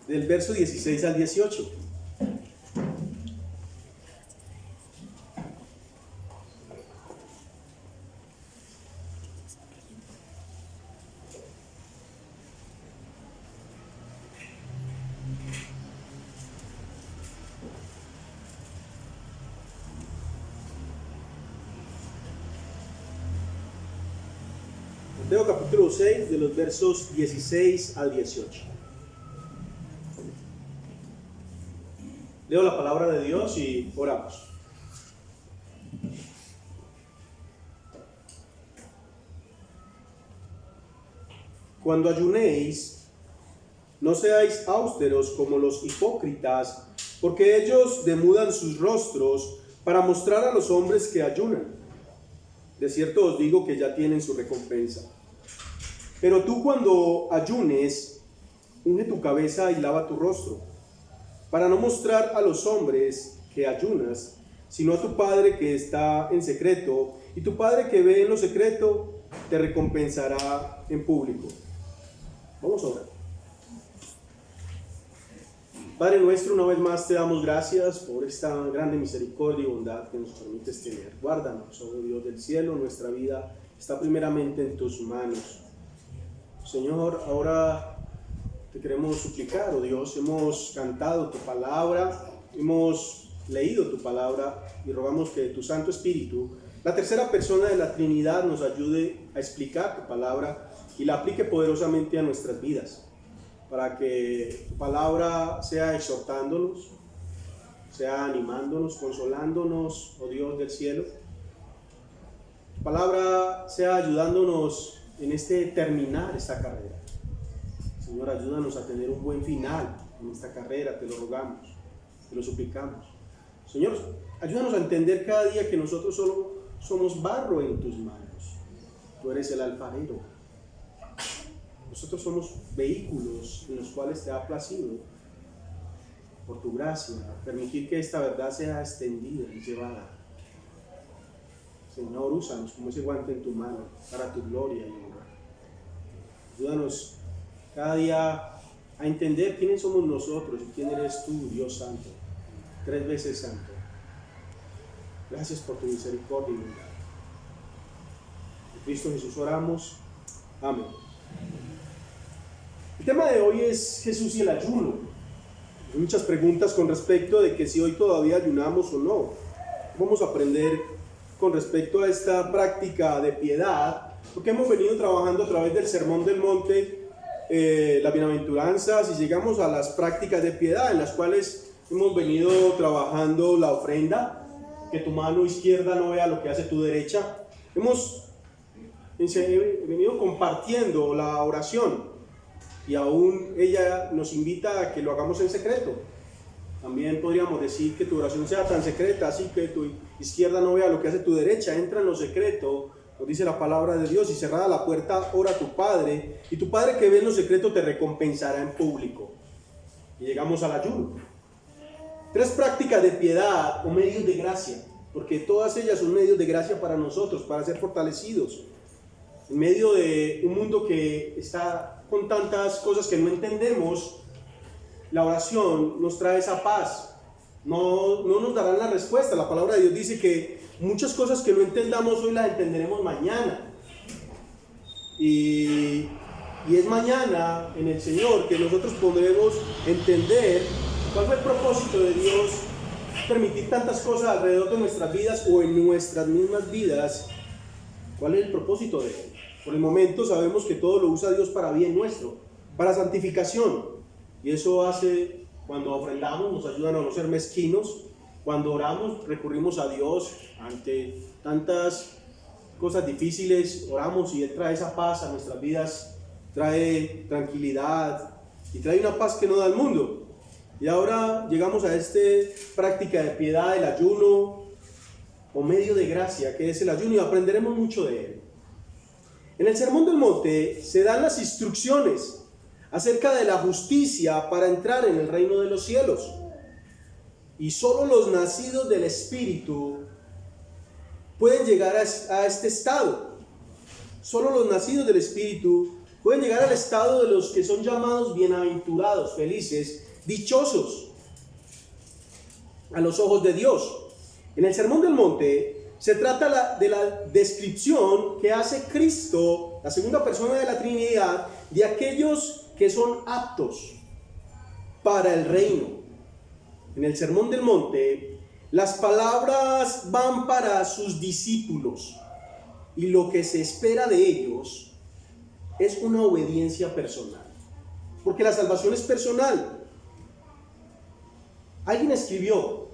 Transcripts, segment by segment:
del verso 16 al 18. Mateo capítulo 6, de los versos 16 al 18. Leo la palabra de Dios y oramos. Cuando ayunéis, no seáis austeros como los hipócritas, porque ellos demudan sus rostros para mostrar a los hombres que ayunan. De cierto os digo que ya tienen su recompensa. Pero tú, cuando ayunes, unge tu cabeza y lava tu rostro, para no mostrar a los hombres que ayunas, sino a tu Padre que está en secreto, y tu Padre que ve en lo secreto te recompensará en público. Vamos a orar. Padre nuestro, una vez más te damos gracias por esta grande misericordia y bondad que nos permites tener. Guárdanos, oh Dios del cielo, nuestra vida está primeramente en tus manos. Señor, ahora te queremos suplicar, oh Dios, hemos cantado tu palabra, hemos leído tu palabra y rogamos que tu Santo Espíritu, la tercera persona de la Trinidad, nos ayude a explicar tu palabra y la aplique poderosamente a nuestras vidas, para que tu palabra sea exhortándonos, sea animándonos, consolándonos, oh Dios del cielo. Tu palabra sea ayudándonos en terminar esta carrera. Señor, ayúdanos a tener un buen final en esta carrera, te lo rogamos, te lo suplicamos. Señor, ayúdanos a entender cada día que nosotros solo somos barro en tus manos. Tú eres el alfarero. Nosotros somos vehículos en los cuales te ha placido, por tu gracia, permitir que esta verdad sea extendida y llevada. Señor, úsanos como ese guante en tu mano, para tu gloria y honra. Ayúdanos cada día a entender quiénes somos nosotros y quién eres tú, Dios Santo, 3 veces Santo. Gracias por tu misericordia y bondad. En Cristo Jesús oramos. Amén. El tema de hoy es Jesús y el ayuno. Hay muchas preguntas con respecto de que si hoy todavía ayunamos o no. Vamos a aprender con respecto a esta práctica de piedad, porque hemos venido trabajando a través del Sermón del Monte, las bienaventuranzas, y llegamos a las prácticas de piedad, en las cuales hemos venido trabajando la ofrenda, que tu mano izquierda no vea lo que hace tu derecha. Hemos venido compartiendo la oración, y aún ella nos invita a que lo hagamos en secreto. También podríamos decir que tu oración sea tan secreta, así que tu izquierda no vea lo que hace tu derecha. Entra en lo secreto, nos dice la palabra de Dios, y cerrada la puerta, ora a tu Padre, y tu Padre que ve en lo secreto te recompensará en público. Y llegamos al ayuno. 3 prácticas de piedad o medios de gracia, porque todas ellas son medios de gracia para nosotros, para ser fortalecidos. En medio de un mundo que está con tantas cosas que no entendemos, la oración nos trae esa paz. No nos darán la respuesta. La palabra de Dios dice que muchas cosas que no entendamos hoy las entenderemos mañana. Y es mañana en el Señor que nosotros podremos entender cuál fue el propósito de Dios permitir tantas cosas alrededor de nuestras vidas o en nuestras mismas vidas. ¿Cuál es el propósito de Él? Por el momento sabemos que todo lo usa Dios para bien nuestro, para santificación. Y eso hace, cuando ofrendamos, nos ayudan a no ser mezquinos. Cuando oramos, recurrimos a Dios ante tantas cosas difíciles, oramos y Él trae esa paz a nuestras vidas, trae tranquilidad y trae una paz que no da el mundo. Y ahora llegamos a esta práctica de piedad, el ayuno o medio de gracia, que es el ayuno, y aprenderemos mucho de él. En el Sermón del Monte se dan las instrucciones acerca de la justicia para entrar en el reino de los cielos. Y solo los nacidos del Espíritu pueden llegar a este estado. Solo los nacidos del Espíritu pueden llegar al estado de los que son llamados bienaventurados, felices, dichosos a los ojos de Dios. En el Sermón del Monte se trata de la descripción que hace Cristo, la segunda persona de la Trinidad, de aquellos que son aptos para el reino. En el Sermón del Monte, las palabras van para sus discípulos y lo que se espera de ellos es una obediencia personal, porque la salvación es personal. Alguien escribió: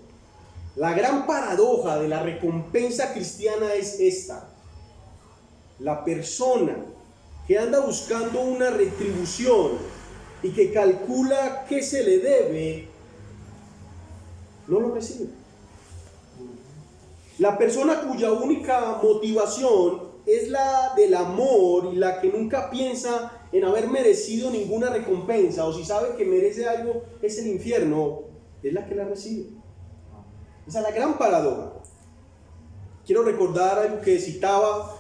la gran paradoja de la recompensa cristiana es esta: la persona que anda buscando una retribución y que calcula qué se le debe, no lo recibe. La persona cuya única motivación es la del amor y la que nunca piensa en haber merecido ninguna recompensa, o si sabe que merece algo es el infierno, es la que la recibe. Esa es la gran paradoja. Quiero recordar algo que citaba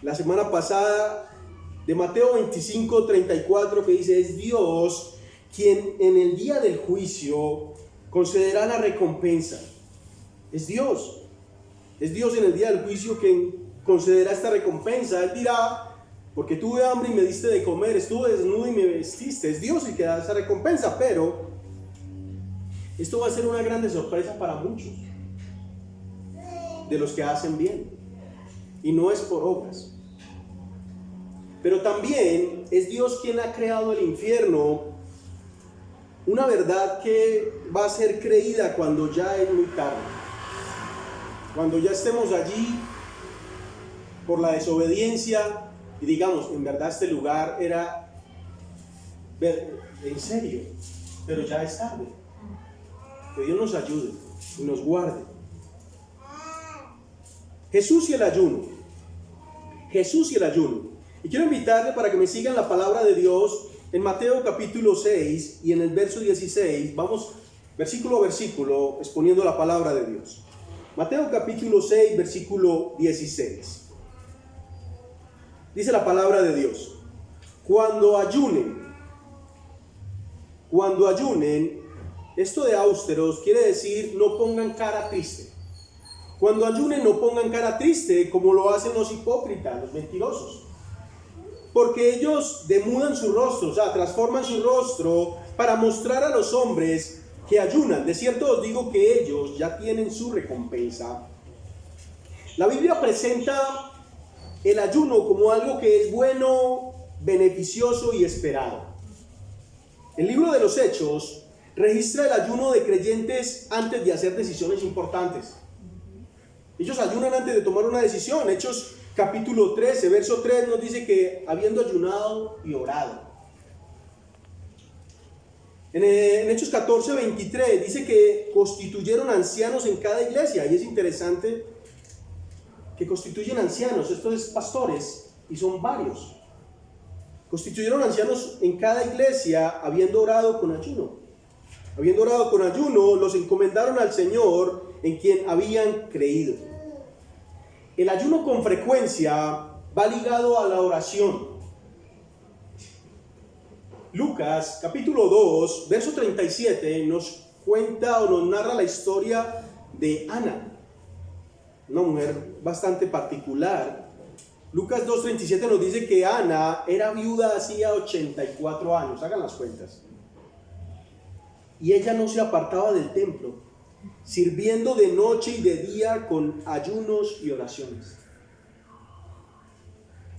la semana pasada de Mateo 25:34, que dice: es Dios quien en el día del juicio concederá la recompensa. Es Dios en el día del juicio quien concederá esta recompensa. Él dirá: porque tuve hambre y me diste de comer, estuve desnudo y me vestiste. Es Dios el que da esa recompensa, pero esto va a ser una grande sorpresa para muchos de los que hacen bien, y no es por obras. Pero también es Dios quien ha creado el infierno, una verdad que va a ser creída cuando ya es muy tarde, cuando ya estemos allí por la desobediencia y digamos: en verdad este lugar era en serio, pero ya es tarde. Que Dios nos ayude y nos guarde. Jesús y el ayuno. Y quiero invitarle para que me sigan la palabra de Dios en Mateo capítulo 6 y en el verso 16. Vamos versículo a versículo exponiendo la palabra de Dios. Mateo capítulo 6, versículo 16. Dice la palabra de Dios: cuando ayunen, esto de austeros quiere decir no pongan cara triste. Cuando ayunen, no pongan cara triste como lo hacen los hipócritas, los mentirosos. Porque ellos demudan su rostro, o sea, transforman su rostro para mostrar a los hombres que ayunan. De cierto os digo que ellos ya tienen su recompensa. La Biblia presenta el ayuno como algo que es bueno, beneficioso y esperado. El libro de los Hechos registra el ayuno de creyentes antes de hacer decisiones importantes. Ellos ayunan antes de tomar una decisión. Hechos capítulo 13, verso 3 nos dice que habiendo ayunado y orado. En Hechos 14, 23 dice que constituyeron ancianos en cada iglesia. Y es interesante que constituyen ancianos, esto es pastores, y son varios. Constituyeron ancianos en cada iglesia habiendo orado con ayuno. Habiendo orado con ayuno, los encomendaron al Señor en quien habían creído. El ayuno con frecuencia va ligado a la oración. Lucas capítulo 2, verso 37 nos cuenta o nos narra la historia de Ana, una mujer bastante particular. Lucas 2:37 nos dice que Ana era viuda hacía 84 años, hagan las cuentas. Y ella no se apartaba del templo, sirviendo de noche y de día con ayunos y oraciones.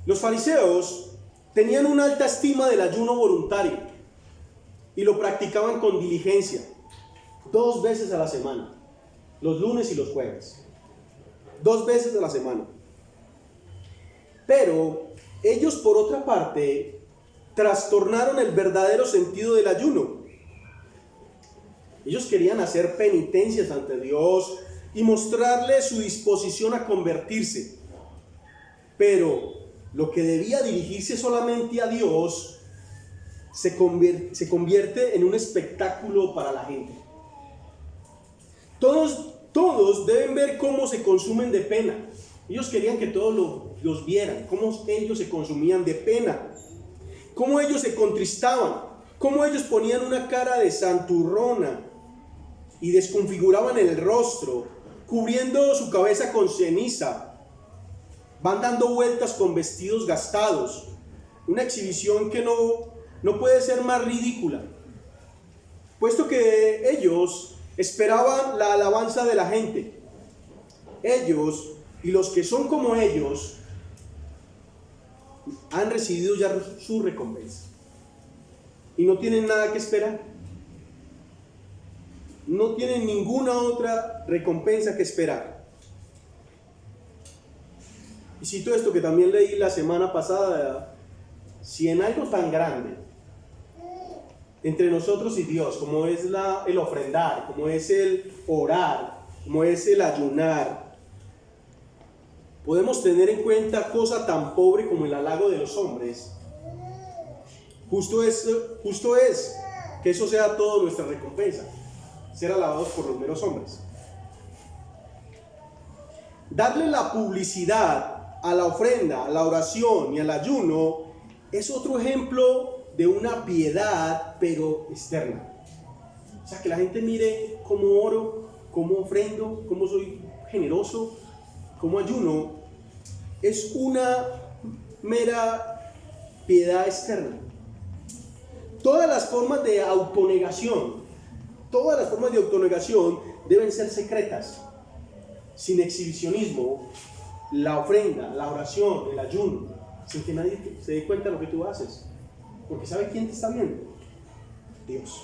Los fariseos tenían una alta estima del ayuno voluntario y lo practicaban con diligencia, 2 veces a la semana, los lunes y los jueves, 2 veces a la semana. Pero ellos, por otra parte, trastornaron el verdadero sentido del ayuno. Ellos querían hacer penitencias ante Dios y mostrarle su disposición a convertirse. Pero lo que debía dirigirse solamente a Dios se convierte en un espectáculo para la gente. Todos deben ver cómo se consumen de pena. Ellos querían que todos los vieran, cómo ellos se consumían de pena. cómo ellos se contristaban, cómo ellos ponían una cara de santurrona y desconfiguraban el rostro, cubriendo su cabeza con ceniza. Van dando vueltas con vestidos gastados, una exhibición que no puede ser más ridícula, puesto que ellos esperaban la alabanza de la gente. Ellos y los que son como ellos han recibido ya su recompensa y no tienen nada que esperar. No tienen ninguna otra recompensa que esperar. Y cito esto que también leí la semana pasada: si en algo tan grande entre nosotros y Dios, como es el ofrendar, como es el orar, como es el ayunar, podemos tener en cuenta cosa tan pobre como el halago de los hombres, justo es que eso sea toda nuestra recompensa, ser alabados por los meros hombres. Darle la publicidad a la ofrenda, a la oración y al ayuno es otro ejemplo de una piedad, pero externa. O sea, que la gente mire cómo oro, cómo ofrendo, cómo soy generoso, cómo ayuno. Es una mera piedad externa. Todas las formas de autonegación deben ser secretas, sin exhibicionismo. La ofrenda, la oración, el ayuno, sin que nadie se dé cuenta de lo que tú haces. Porque ¿sabe quién te está viendo? Dios.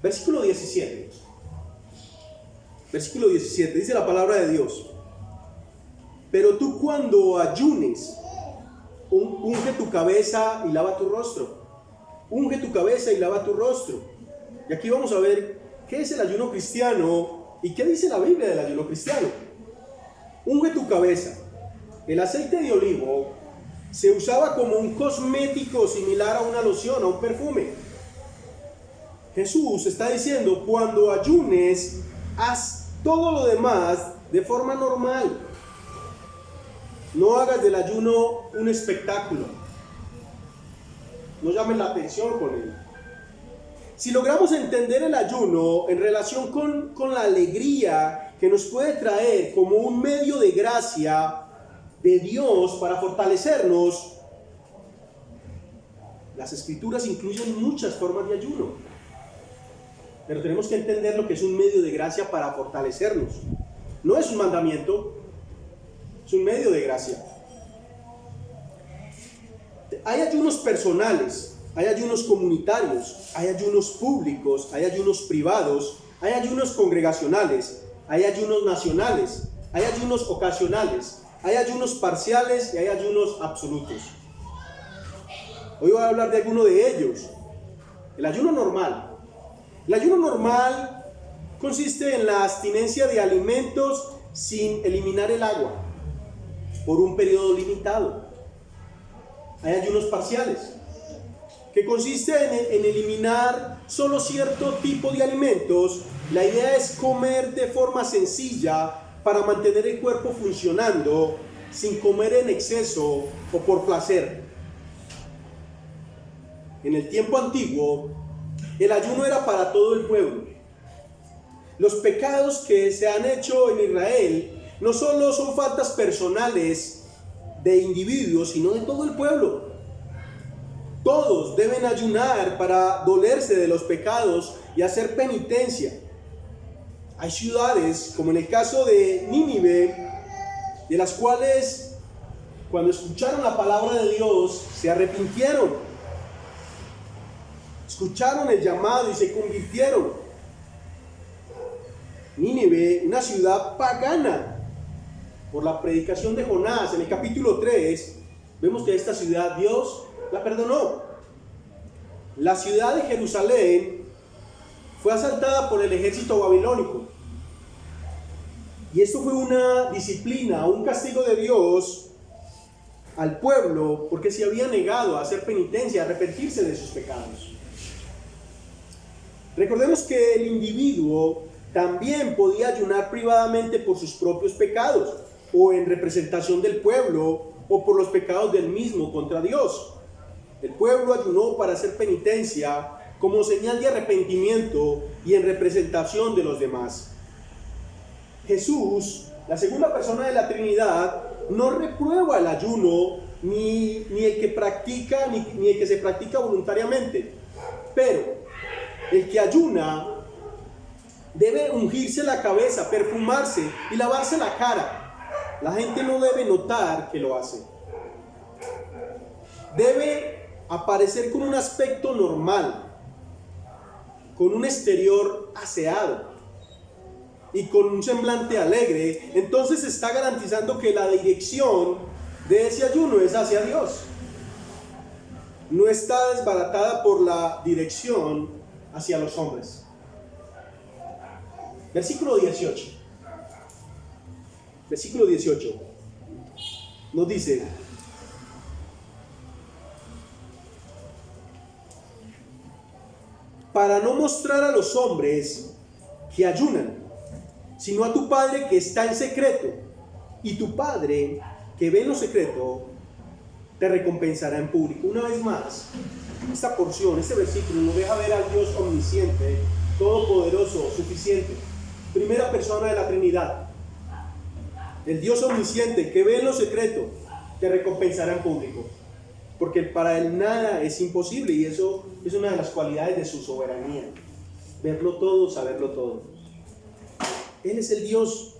Versículo 17. Versículo 17, dice la palabra de Dios: pero tú, cuando ayunes, unge tu cabeza y lava tu rostro. Unge tu cabeza y lava tu rostro. Y aquí vamos a ver qué es el ayuno cristiano y qué dice la Biblia del ayuno cristiano. Unge tu cabeza. El aceite de olivo se usaba como un cosmético similar a una loción, a un perfume. Jesús está diciendo: cuando ayunes, haz todo lo demás de forma normal. No hagas del ayuno un espectáculo. No llames la atención con él. Si logramos entender el ayuno en relación con la alegría que nos puede traer como un medio de gracia de Dios para fortalecernos, las escrituras incluyen muchas formas de ayuno, pero tenemos que entender lo que es un medio de gracia para fortalecernos. No es un mandamiento, es un medio de gracia. Hay ayunos personales, hay ayunos comunitarios, hay ayunos públicos, hay ayunos privados, hay ayunos congregacionales, hay ayunos nacionales, hay ayunos ocasionales, hay ayunos parciales y hay ayunos absolutos. Hoy voy a hablar de alguno de ellos. El ayuno normal. El ayuno normal consiste en la abstinencia de alimentos sin eliminar el agua por un periodo limitado. Hay ayunos parciales, que consiste en eliminar solo cierto tipo de alimentos. La idea es comer de forma sencilla para mantener el cuerpo funcionando, sin comer en exceso o por placer. En el tiempo antiguo, el ayuno era para todo el pueblo. Los pecados que se han hecho en Israel no solo son faltas personales de individuos, sino de todo el pueblo. Todos deben ayunar para dolerse de los pecados y hacer penitencia. Hay ciudades, como en el caso de Nínive, de las cuales, cuando escucharon la palabra de Dios, se arrepintieron. Escucharon el llamado y se convirtieron. Nínive, una ciudad pagana, por la predicación de Jonás, en el capítulo 3, vemos que esta ciudad Dios la perdonó. La ciudad de Jerusalén fue asaltada por el ejército babilónico. Y esto fue una disciplina, un castigo de Dios al pueblo, porque se había negado a hacer penitencia, a arrepentirse de sus pecados. Recordemos que el individuo también podía ayunar privadamente por sus propios pecados, o en representación del pueblo, o por los pecados del mismo contra Dios. El pueblo ayunó para hacer penitencia como señal de arrepentimiento y en representación de los demás. Jesús, la segunda persona de la Trinidad, no reprueba el ayuno ni el que practica ni el que se practica voluntariamente, pero el que ayuna debe ungirse la cabeza, perfumarse y lavarse la cara. La gente no debe notar que lo hace. Debe aparecer con un aspecto normal, con un exterior aseado y con un semblante alegre. Entonces está garantizando que la dirección de ese ayuno es hacia Dios. No está desbaratada por la dirección hacia los hombres. Versículo 18. Versículo 18 nos dice: para no mostrar a los hombres que ayunan, sino a tu Padre que está en secreto, y tu Padre que ve en lo secreto te recompensará en público. Una vez más, esta porción, este versículo nos deja ver al Dios omnisciente, todopoderoso, suficiente, primera persona de la Trinidad. El Dios omnisciente que ve en lo secreto te recompensará en público, porque para Él nada es imposible, y eso es una de las cualidades de su soberanía: verlo todo, saberlo todo. Él es el Dios,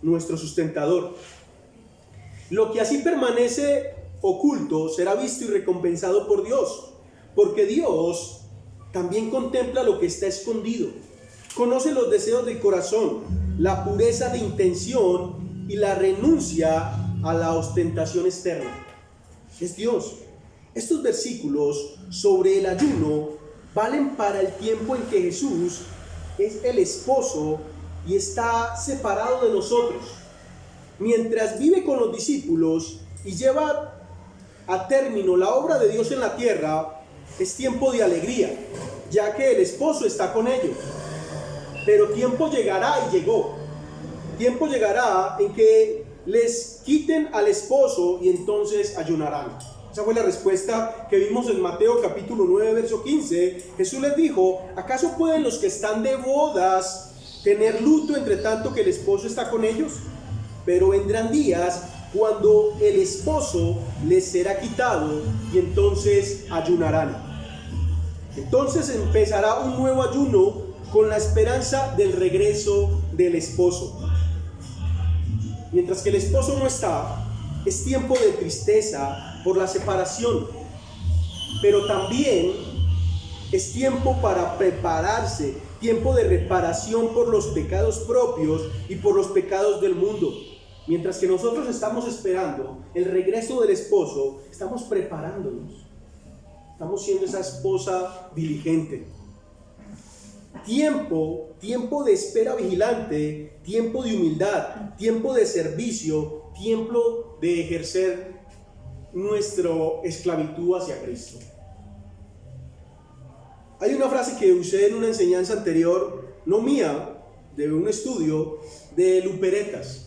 nuestro sustentador. Lo que así permanece oculto será visto y recompensado por Dios, porque Dios también contempla lo que está escondido, conoce los deseos del corazón, la pureza de intención y la renuncia a la ostentación externa. Es Dios. Estos versículos sobre el ayuno valen para el tiempo en que Jesús es el esposo y está separado de nosotros. Mientras vive con los discípulos y lleva a término la obra de Dios en la tierra, es tiempo de alegría, ya que el esposo está con ellos. Pero tiempo llegará, y llegó. Tiempo llegará en que les quiten al esposo y entonces ayunarán. Esa fue la respuesta que vimos en Mateo capítulo 9, verso 15. Jesús les dijo: ¿acaso pueden los que están de bodas tener luto entre tanto que el esposo está con ellos? Pero vendrán días cuando el esposo les será quitado y entonces ayunarán. Entonces empezará un nuevo ayuno con la esperanza del regreso del esposo. Mientras que el esposo no está, es tiempo de tristeza por la separación, pero también es tiempo para prepararse, tiempo de reparación por los pecados propios y por los pecados del mundo. Mientras que nosotros estamos esperando el regreso del esposo, estamos preparándonos, estamos siendo esa esposa diligente. Tiempo de espera vigilante, tiempo de humildad, tiempo de servicio, tiempo de ejercer nuestra esclavitud hacia Cristo. Hay una frase que usé en una enseñanza anterior, no mía, de un estudio de Luperetas.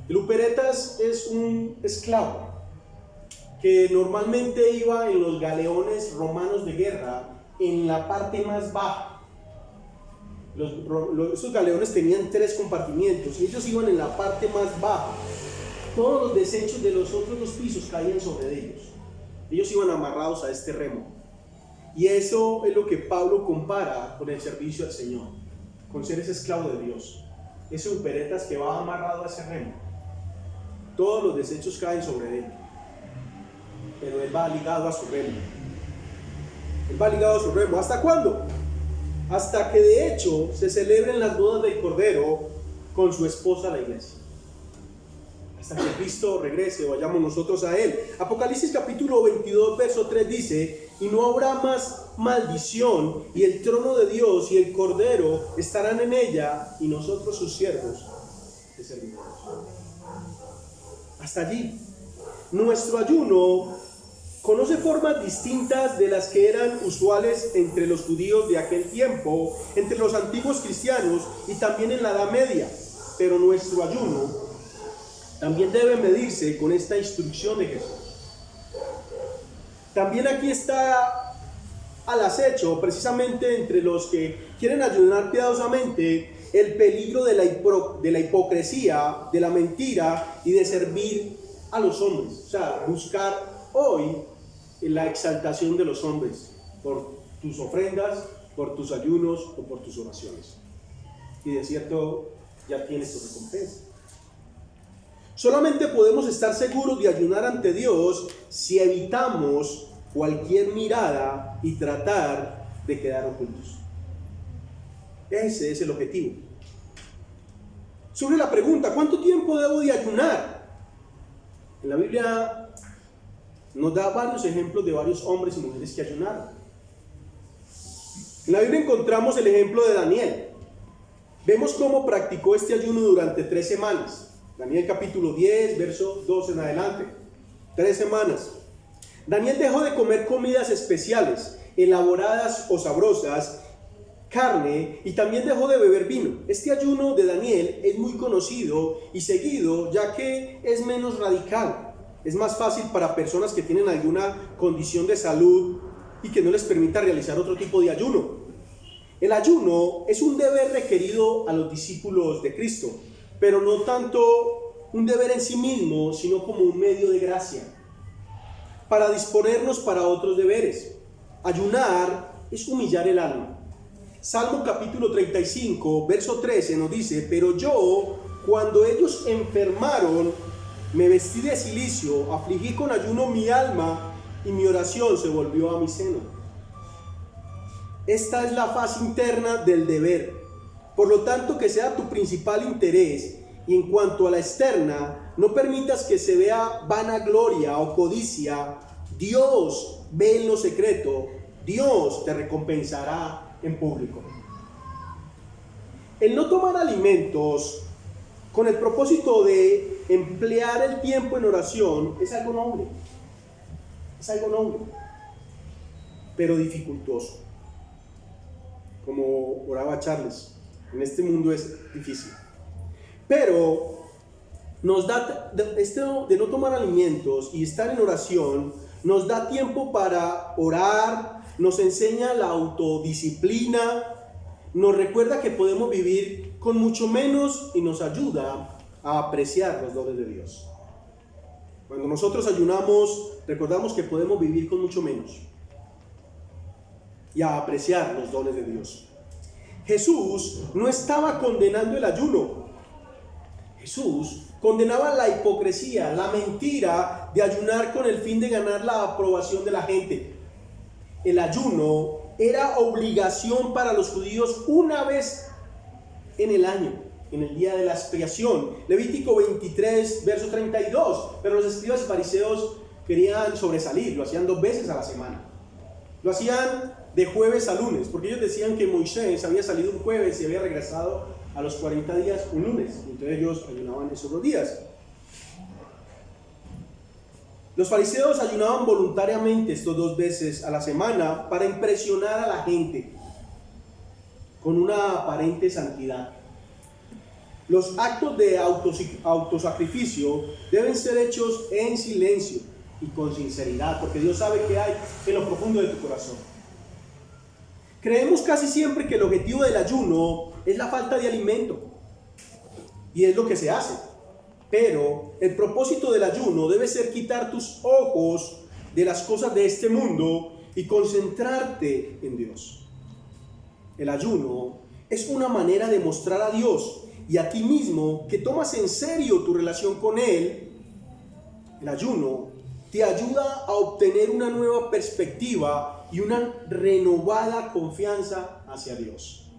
Luperetas es un esclavo que normalmente iba en los galeones romanos de guerra en la parte más baja. Esos galeones tenían 3 compartimientos y ellos iban en la parte más baja. Todos los desechos de los otros 2 pisos caían sobre ellos. Ellos iban amarrados a este remo. Y eso es lo que Pablo compara con el servicio al Señor, con ser ese esclavo de Dios. Ese Luperetas que va amarrado a ese remo. Todos los desechos caen sobre él, pero él va ligado a su remo. Él va ligado a su remo. ¿Hasta cuándo? Hasta que de hecho se celebren las bodas del Cordero con su esposa la iglesia. Hasta que Cristo regrese o vayamos nosotros a Él. Apocalipsis capítulo 22, verso 3 dice: y no habrá más maldición, y el trono de Dios y el Cordero estarán en ella, y nosotros sus siervos le serviremos. Hasta allí. Nuestro ayuno conoce formas distintas de las que eran usuales entre los judíos de aquel tiempo, entre los antiguos cristianos y también en la Edad Media. Pero nuestro ayuno también debe medirse con esta instrucción de Jesús. También aquí está al acecho, precisamente entre los que quieren ayunar piadosamente, el peligro de la hipocresía, de la mentira y de servir a los hombres. O sea, buscar hoy la exaltación de los hombres por tus ofrendas, por tus ayunos o por tus oraciones. Y de cierto, ya tienes tu recompensa. Solamente podemos estar seguros de ayunar ante Dios si evitamos cualquier mirada y tratar de quedar ocultos. Ese es el objetivo. Surge la pregunta, ¿cuánto tiempo debo de ayunar? En la Biblia nos da varios ejemplos de varios hombres y mujeres que ayunaron. En la Biblia encontramos el ejemplo de Daniel. Vemos cómo practicó este ayuno durante 3 semanas. Daniel capítulo 10, verso 2 en adelante. 3 semanas. Daniel dejó de comer comidas especiales, elaboradas o sabrosas, carne, y también dejó de beber vino. Este ayuno de Daniel es muy conocido y seguido, ya que es menos radical. Es más fácil para personas que tienen alguna condición de salud y que no les permita realizar otro tipo de ayuno. El ayuno es un deber requerido a los discípulos de Cristo, pero no tanto un deber en sí mismo, sino como un medio de gracia para disponernos para otros deberes. Ayunar es humillar el alma. Salmo capítulo 35, verso 13 nos dice: pero yo, cuando ellos enfermaron, me vestí de cilicio, afligí con ayuno mi alma, y mi oración se volvió a mi seno. Esta es la faz interna del deber. Por lo tanto, que sea tu principal interés, y en cuanto a la externa, no permitas que se vea vanagloria o codicia. Dios ve en lo secreto, Dios te recompensará en público. El no tomar alimentos con el propósito de emplear el tiempo en oración es algo noble. Es algo noble, pero dificultoso. Como oraba Charles, en este mundo es difícil. Pero nos da, esto de no tomar alimentos y estar en oración, nos da tiempo para orar, nos enseña la autodisciplina, nos recuerda que podemos vivir con mucho menos y nos ayuda a apreciar los dones de Dios. Cuando nosotros ayunamos, recordamos que podemos vivir con mucho menos y a apreciar los dones de Dios. Jesús no estaba condenando el ayuno. Jesús condenaba la hipocresía, la mentira de ayunar con el fin de ganar la aprobación de la gente. El ayuno era obligación para los judíos una vez en el año, en el día de la expiación. Levítico 23, verso 32. Pero los escribas y fariseos querían sobresalir, lo hacían 2 veces a la semana. Lo hacían de jueves a lunes, porque ellos decían que Moisés había salido un jueves y había regresado a los 40 días un lunes. Entonces ellos ayunaban esos 2 días. Los fariseos ayunaban voluntariamente estos 2 veces a la semana para impresionar a la gente con una aparente santidad. Los actos de autosacrificio deben ser hechos en silencio y con sinceridad, porque Dios sabe qué hay en lo profundo de tu corazón. Creemos casi siempre que el objetivo del ayuno es la falta de alimento, y es lo que se hace. Pero el propósito del ayuno debe ser quitar tus ojos de las cosas de este mundo y concentrarte en Dios. El ayuno es una manera de mostrar a Dios y a ti mismo que tomas en serio tu relación con Él. El ayuno te ayuda a obtener una nueva perspectiva y una renovada confianza hacia Dios.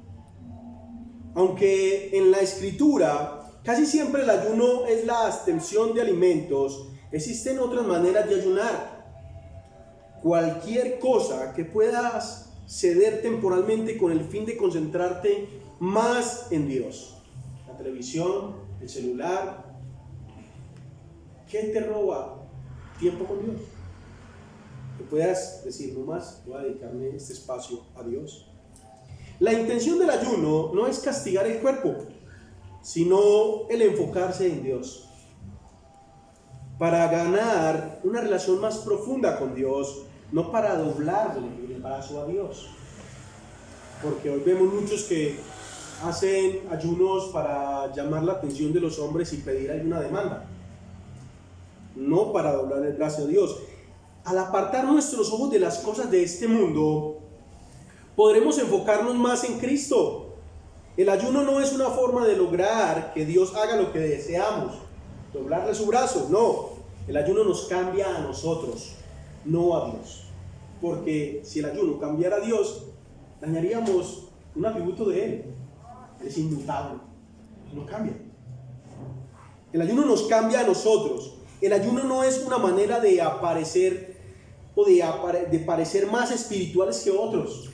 Aunque en la Escritura casi siempre el ayuno es la abstención de alimentos, existen otras maneras de ayunar. Cualquier cosa que puedas ceder temporalmente con el fin de concentrarte más en Dios. La televisión, el celular. ¿Qué te roba tiempo con Dios? Que puedas decir, no más, voy a dedicarme este espacio a Dios. La intención del ayuno no es castigar el cuerpo, sino el enfocarse en Dios. para ganar una relación más profunda con Dios, no para doblarle el brazo a Dios. Porque hoy vemos muchos que hacen ayunos para llamar la atención de los hombres y pedir alguna demanda, no para doblar el brazo a Dios. Al apartar nuestros ojos de las cosas de este mundo, podremos enfocarnos más en Cristo. El ayuno no es una forma de lograr que Dios haga lo que deseamos, doblarle su brazo, no. El ayuno nos cambia a nosotros, no a Dios. Porque si el ayuno cambiara a Dios, dañaríamos un atributo de Él. Él es inmutable, no cambia. El ayuno nos cambia a nosotros. El ayuno no es una manera de aparecer o de parecer más espirituales que otros.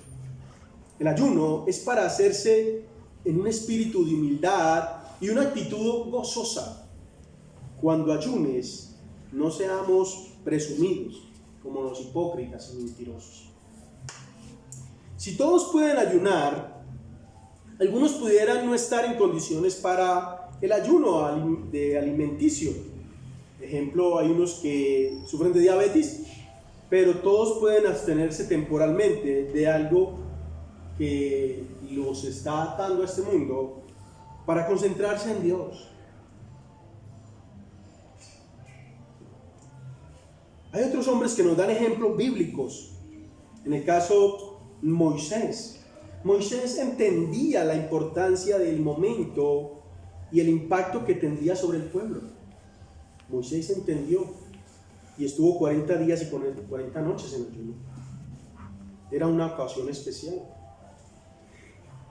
El ayuno es para hacerse en un espíritu de humildad y una actitud gozosa. Cuando ayunes, no seamos presumidos como los hipócritas y mentirosos. Si todos pueden ayunar, algunos pudieran no estar en condiciones para el ayuno de alimenticio. Por ejemplo, hay unos que sufren de diabetes, pero todos pueden abstenerse temporalmente de algo que los está atando a este mundo para concentrarse en Dios. Hay otros hombres que nos dan ejemplos bíblicos. En el caso Moisés. Moisés entendía la importancia del momento y el impacto que tendría sobre el pueblo. Moisés entendió y estuvo 40 días y 40 noches en ayuno. Era una ocasión especial.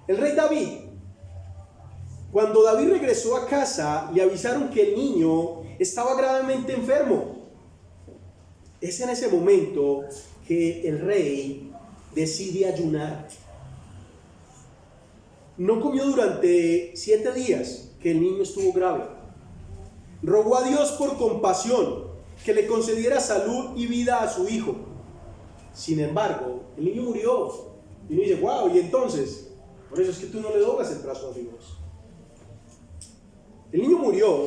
El rey David, cuando David regresó a casa, le avisaron que el niño estaba gravemente enfermo. Es en ese momento que el rey decide ayunar. No comió durante 7 días que el niño estuvo grave. Rogó a Dios por compasión que le concediera salud y vida a su hijo. Sin embargo, el niño murió. Y uno dice, wow, y entonces, por eso es que tú no le doblas el brazo a Dios. El niño murió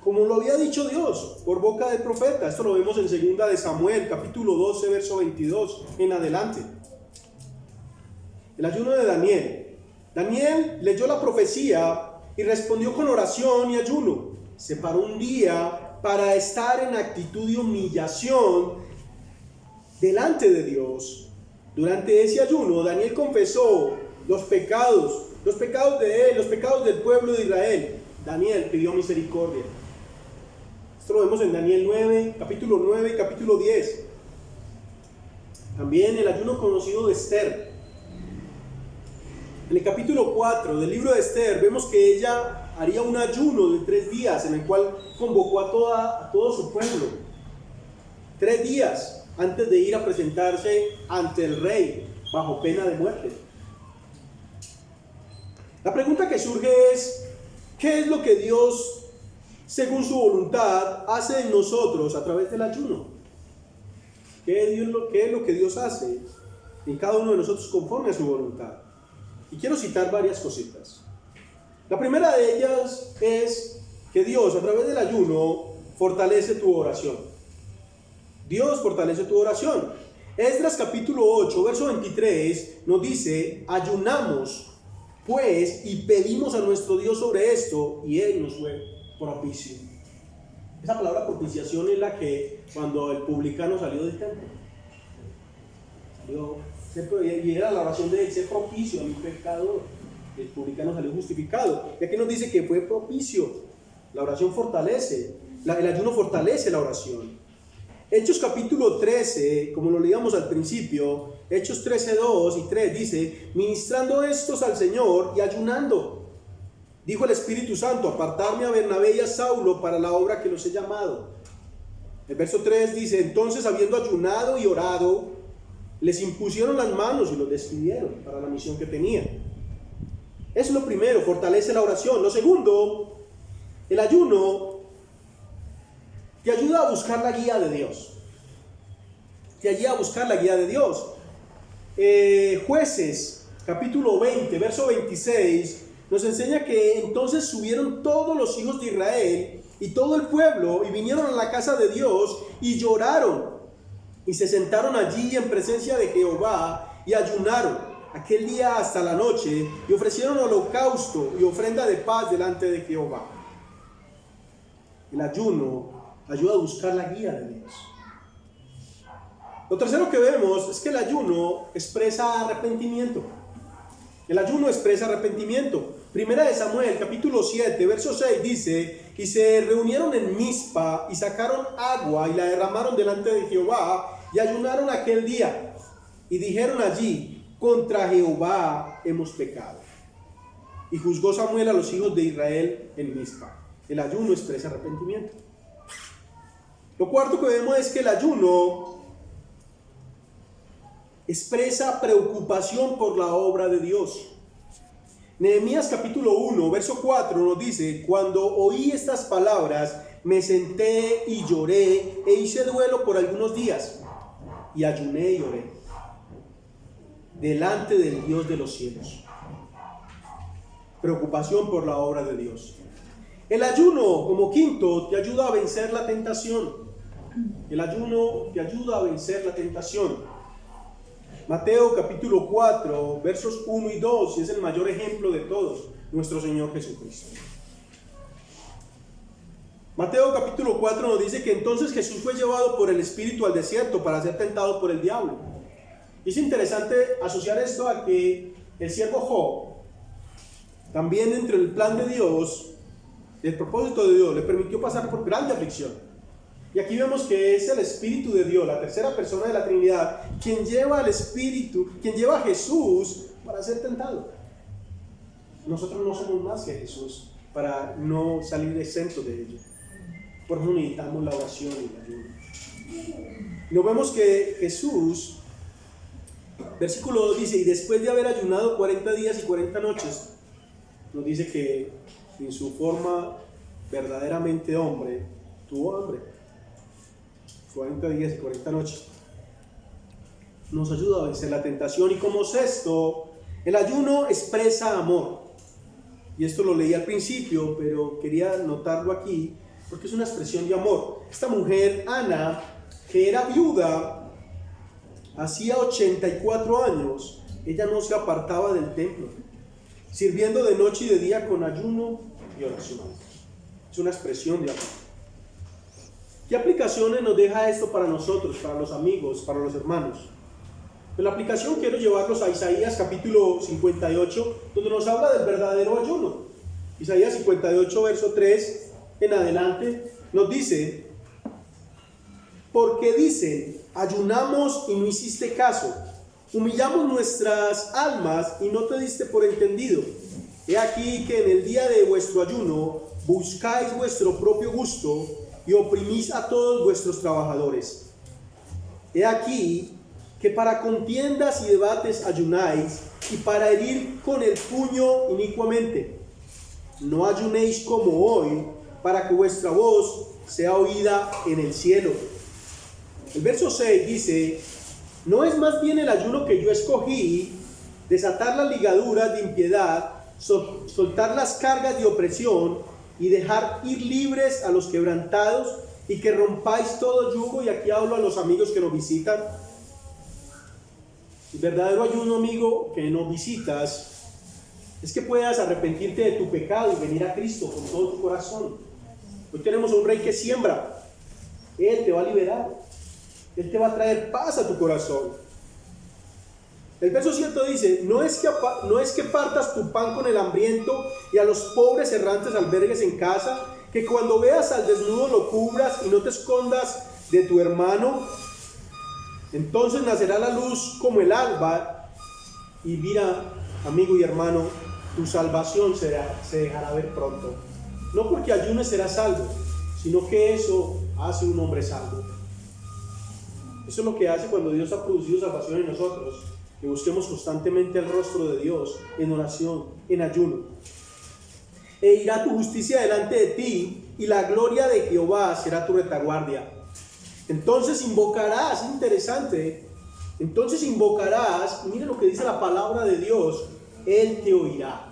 como lo había dicho Dios por boca del profeta. Esto lo vemos en 2 de Samuel, capítulo 12, verso 22 en adelante. El ayuno de Daniel. Daniel leyó la profecía y respondió con oración y ayuno. Separó un día para estar en actitud de humillación delante de Dios. Durante ese ayuno, Daniel confesó los pecados de él, los pecados del pueblo de Israel. Daniel pidió misericordia. Esto lo vemos en Daniel 9, capítulo 9 y capítulo 10. También el ayuno conocido de Esther. En el capítulo 4 del libro de Esther vemos que ella haría un ayuno de 3 días en el cual convocó a todo su pueblo. 3 días antes de ir a presentarse ante el rey bajo pena de muerte. La pregunta que surge es, ¿qué es lo que Dios, según su voluntad, hace en nosotros a través del ayuno? ¿Qué es lo que Dios hace en cada uno de nosotros conforme a su voluntad? Y quiero citar varias cositas. La primera de ellas es que Dios, a través del ayuno, fortalece tu oración. Dios fortalece tu oración. Esdras capítulo 8, verso 23 nos dice, ayunamos pues y pedimos a nuestro Dios sobre esto y Él nos fue propicio. Esa palabra propiciación es la que cuando el publicano salió del templo, y era la oración de ser propicio a mi pecador. El publicano salió justificado. Y aquí nos dice que fue propicio. La oración fortalece, el ayuno fortalece la oración. Hechos capítulo 13, como lo leíamos al principio, Hechos 13, 2 y 3 dice, ministrando estos al Señor y ayunando, dijo el Espíritu Santo, apartarme a Bernabé y a Saulo para la obra que los he llamado. El verso 3 dice, entonces habiendo ayunado y orado, les impusieron las manos y los despidieron para la misión que tenían. Eso es lo primero, fortalece la oración. Lo segundo, el ayuno te ayuda a buscar la guía de Dios. Te ayuda a buscar la guía de Dios. Jueces, capítulo 20, verso 26, nos enseña que entonces subieron todos los hijos de Israel y todo el pueblo, y vinieron a la casa de Dios y lloraron, y se sentaron allí en presencia de Jehová y ayunaron aquel día hasta la noche, y ofrecieron holocausto y ofrenda de paz delante de Jehová. El ayuno ayuda a buscar la guía de Dios. Lo tercero que vemos es que el ayuno expresa arrepentimiento. El ayuno expresa arrepentimiento. Primera de Samuel, capítulo 7, verso 6 dice: y se reunieron en Mizpa y sacaron agua y la derramaron delante de Jehová y ayunaron aquel día. Y dijeron allí: contra Jehová hemos pecado. Y juzgó Samuel a los hijos de Israel en Mizpa. El ayuno expresa arrepentimiento. Lo cuarto que vemos es que el ayuno expresa preocupación por la obra de Dios. Nehemías capítulo 1, verso 4 nos dice: cuando oí estas palabras, me senté y lloré e hice duelo por algunos días, y ayuné y oré delante del Dios de los cielos. Preocupación por la obra de Dios. El ayuno, como quinto, te ayuda a vencer la tentación. El ayuno te ayuda a vencer la tentación. Mateo capítulo 4, versos 1 y 2, y es el mayor ejemplo de todos, nuestro Señor Jesucristo. Mateo capítulo 4 nos dice que entonces Jesús fue llevado por el Espíritu al desierto para ser tentado por el diablo. Y es interesante asociar esto a que el siervo Job, también dentro del plan de Dios, el propósito de Dios, le permitió pasar por grande aflicción. Y aquí vemos que es el Espíritu de Dios, la tercera persona de la Trinidad, quien lleva al Espíritu, quien lleva a Jesús para ser tentado. Nosotros no somos más que Jesús para no salir exentos de ello. Por eso necesitamos la oración y la ayuda. Nos vemos que Jesús, versículo 2 dice: y después de haber ayunado 40 días y 40 noches, nos dice que en su forma verdaderamente hombre, tuvo hambre. 40 días y 40 noches. Nos ayuda a vencer la tentación. Y como sexto, el ayuno expresa amor. Y esto lo leí al principio, pero quería notarlo aquí porque es una expresión de amor. Esta mujer, Ana, que era viuda, hacía 84 años, ella no se apartaba del templo, sirviendo de noche y de día con ayuno y oración. Es una expresión de amor. ¿Qué aplicaciones nos deja esto para nosotros, para los amigos, para los hermanos? En la aplicación quiero llevarlos a Isaías capítulo 58, donde nos habla del verdadero ayuno. Isaías 58, verso 3 en adelante, nos dice: porque dicen, ayunamos y no hiciste caso, humillamos nuestras almas y no te diste por entendido. He aquí que en el día de vuestro ayuno buscáis vuestro propio gusto y oprimís a todos vuestros trabajadores. He aquí que para contiendas y debates ayunáis, y para herir con el puño inicuamente. No ayunéis como hoy, para que vuestra voz sea oída en el cielo. El verso 6 dice: ¿no es más bien el ayuno que yo escogí, desatar las ligaduras de impiedad, soltar las cargas de opresión, y dejar ir libres a los quebrantados, y que rompáis todo yugo? Y aquí hablo a los amigos que nos visitan. El verdadero ayuno, amigo, que nos visitas, es que puedas arrepentirte de tu pecado y venir a Cristo con todo tu corazón. Hoy tenemos un rey que siembra. Él te va a liberar. Él te va a traer paz a tu corazón. El verso 7 dice: no es que partas tu pan con el hambriento y a los pobres errantes albergues en casa, que cuando veas al desnudo lo cubras y no te escondas de tu hermano. Entonces nacerá la luz como el alba, y mira, amigo y hermano, tu salvación se dejará ver pronto. No porque ayunes serás salvo, sino que eso hace un hombre salvo. Eso es lo que hace cuando Dios ha producido salvación en nosotros, que busquemos constantemente el rostro de Dios en oración, en ayuno. E irá tu justicia delante de ti, y la gloria de Jehová será tu retaguardia. Entonces invocarás, interesante, entonces invocarás, y mira lo que dice la palabra de Dios: Él te oirá.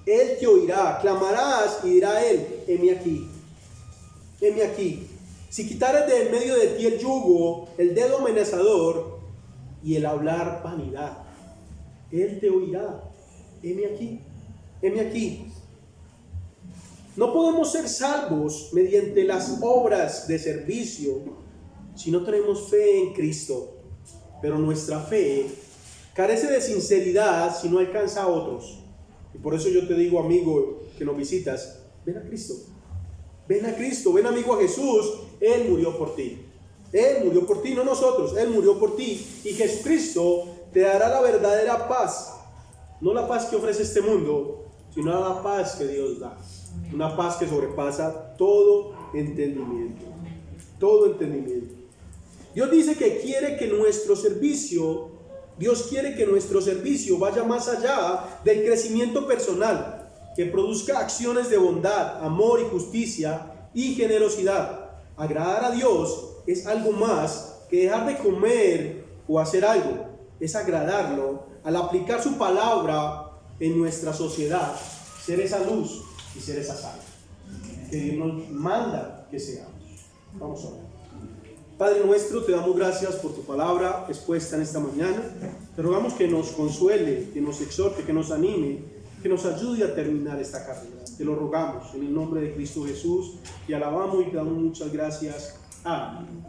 Él te oirá, clamarás y dirá Él: heme aquí. heme aquí. Si quitares de en medio de ti el yugo, el dedo amenazador y el hablar vanidad, Él te oirá. Heme aquí, heme aquí. No podemos ser salvos mediante las obras de servicio si no tenemos fe en Cristo. Pero nuestra fe carece de sinceridad si no alcanza a otros. Y por eso yo te digo, amigo que nos visitas, ven a Cristo. Ven a Cristo, ven amigo a Jesús. Él murió por ti. Él murió por ti, no nosotros. Él murió por ti. Y Jesucristo te dará la verdadera paz. No la paz que ofrece este mundo, sino la paz que Dios da. Una paz que sobrepasa todo entendimiento. Todo entendimiento. Dios dice que quiere que nuestro servicio, Dios quiere que nuestro servicio vaya más allá del crecimiento personal, que produzca acciones de bondad, amor y justicia y generosidad. Agradar a Dios es algo más que dejar de comer o hacer algo. Es agradarlo al aplicar su palabra en nuestra sociedad, ser esa luz y ser esa sal que Dios nos manda que seamos. Vamos a orar. Padre nuestro, te damos gracias por tu palabra expuesta en esta mañana. Te rogamos que nos consuele, que nos exhorte, que nos anime, que nos ayude a terminar esta carrera. Te lo rogamos en el nombre de Cristo Jesús y alabamos y te damos muchas gracias. Amén.